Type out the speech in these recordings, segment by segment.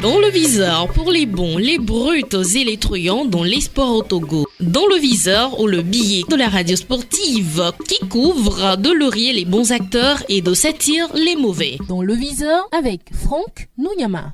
Dans le viseur pour les bons, les bruts et les truands dans les sports au Togo. Dans le viseur ou le billet de la radio sportive qui couvre de laurier les bons acteurs et de satire les mauvais. Dans le viseur avec Franck Nouyama.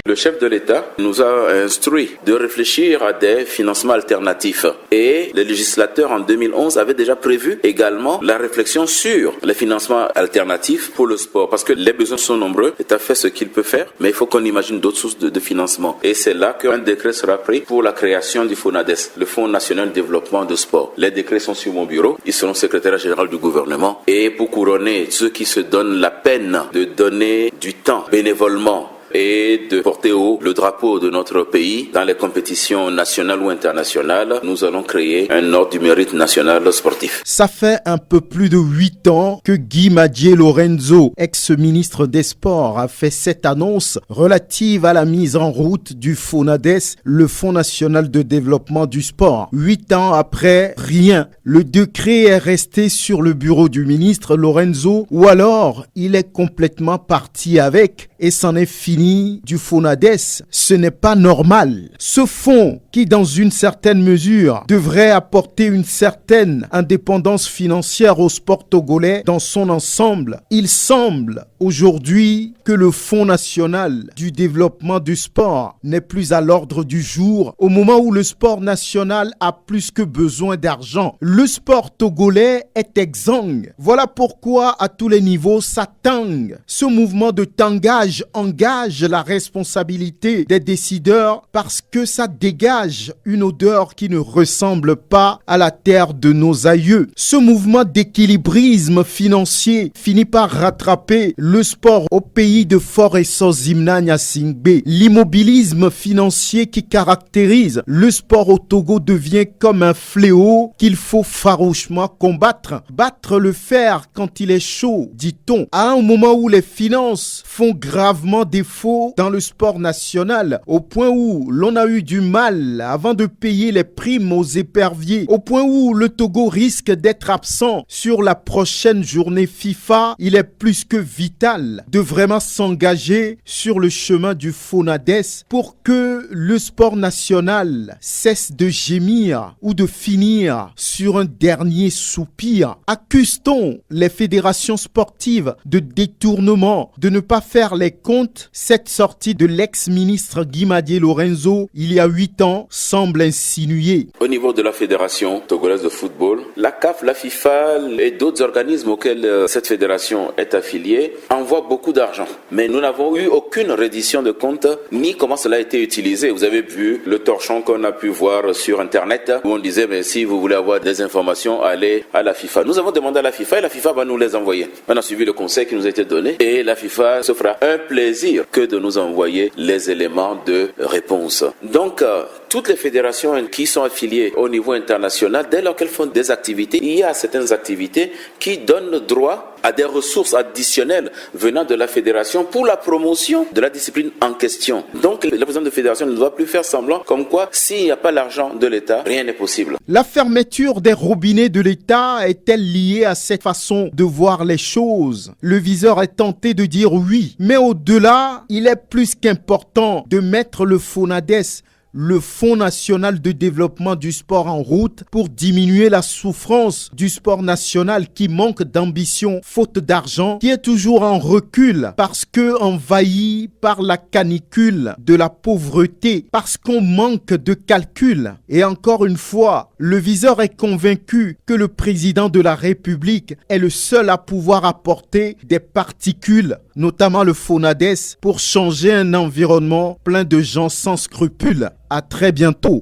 Le chef de l'État nous a instruit de réfléchir à des financements alternatifs. Et les législateurs en 2011 avaient déjà prévu également la réflexion sur les financements alternatifs pour le sport. Parce que les besoins sont nombreux, l'État fait ce qu'il peut faire, mais il faut qu'on imagine d'autres sources de financement. Et c'est là qu'un décret sera pris pour la création du FONADES, le Fonds national de développement de sport. Les décrets sont sur mon bureau, ils seront secrétaire général du gouvernement. Et pour couronner ceux qui se donnent la peine de donner du temps bénévolement et de porter haut le drapeau de notre pays dans les compétitions nationales ou internationales, nous allons créer un ordre du mérite national sportif. Ça fait un peu plus de 8 ans que Guy Madié Lorenzo, ex-ministre des Sports, a fait cette annonce relative à la mise en route du FONADES, le Fonds national de développement du sport. 8 ans après, rien. Le décret est resté sur le bureau du ministre Lorenzo, ou alors il est complètement parti avec et c'en est fini du FONADES. Ce n'est pas normal. Ce fonds, qui dans une certaine mesure devrait apporter une certaine indépendance financière au sport togolais dans son ensemble, il semble aujourd'hui que le Fonds national du développement du sport n'est plus à l'ordre du jour au moment où le sport national a plus que besoin d'argent. Le sport togolais est exsangue. Voilà pourquoi à tous les niveaux ça tangue. Ce mouvement de tangage engage la responsabilité des décideurs parce que ça dégage une odeur qui ne ressemble pas à la terre de nos aïeux. Ce mouvement d'équilibrisme financier finit par rattraper le sport au pays de Fort et Sozimnania Singbe. L'immobilisme financier qui caractérise le sport au Togo devient comme un fléau qu'il faut farouchement combattre. Battre le fer quand il est chaud, dit-on, à un moment où les finances font gravement défaut dans le sport national, au point où l'on a eu du mal avant de payer les primes aux éperviers, au point où le Togo risque d'être absent sur la prochaine journée FIFA. Il est plus que vital de vraiment s'engager sur le chemin du FONADES pour que le sport national cesse de gémir ou de finir sur un dernier soupir. Accuse-t-on les fédérations sportives de détournement, de ne pas faire les comptes? Cette sortie de l'ex-ministre Guy Madié Lorenzo, il y a 8 ans, semble insinuer. Au niveau de la fédération togolaise de football, la CAF, la FIFA et d'autres organismes auxquels cette fédération est affiliée envoient beaucoup d'argent. Mais nous n'avons eu aucune reddition de compte, ni comment cela a été utilisé. Vous avez vu le torchon qu'on a pu voir sur Internet, où on disait, mais si vous voulez avoir des informations, allez à la FIFA. Nous avons demandé à la FIFA et la FIFA va nous les envoyer. On a suivi le conseil qui nous a été donné et la FIFA se fera un plaisir que de nous envoyer les éléments de réponse. Donc, toutes les fédérations qui sont affiliées au niveau international, dès lors qu'elles font des activités, il y a certaines activités qui donnent droit à des ressources additionnelles venant de la fédération pour la promotion de la discipline en question. Donc, le président de fédération ne doit plus faire semblant comme quoi, s'il n'y a pas l'argent de l'État, rien n'est possible. La fermeture des robinets de l'État est-elle liée à cette façon de voir les choses? Le viseur est tenté de dire oui, mais au-delà, il est plus qu'important de mettre le FONADES, le Fonds national de développement du sport, en route pour diminuer la souffrance du sport national qui manque d'ambition faute d'argent, qui est toujours en recul parce que envahi par la canicule de la pauvreté, parce qu'on manque de calcul. Et encore une fois, le viseur est convaincu que le président de la République est le seul à pouvoir apporter des particules, notamment le FONADES, pour changer un environnement plein de gens sans scrupules. À très bientôt.